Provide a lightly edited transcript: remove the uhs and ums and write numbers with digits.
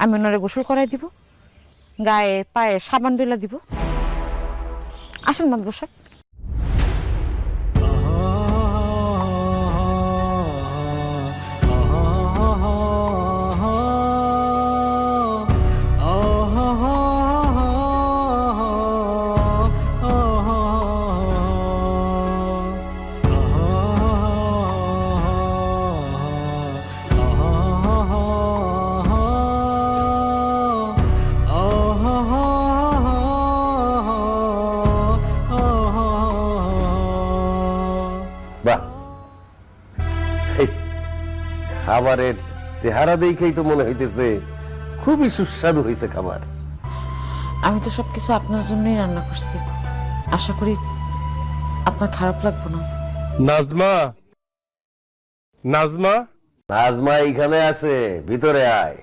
আমি ওনারে গোসল করাই দিব, গায়ে পায়ে সাবান দিলা দিব। আসুন মাদবর সাহেব। বাহ, এই খাবারের চেহারা দেখেই তো মনে হইতেছে খুবই সুস্বাদু হয়েছে খাবার। আমি তো সবকিছু আপনার জন্যই রান্না করছি, আশা করি আপনার খারাপ লাগবে না। নাজমা, নাজমা, নাজমা এইখানে আছে, ভিতরে আয়।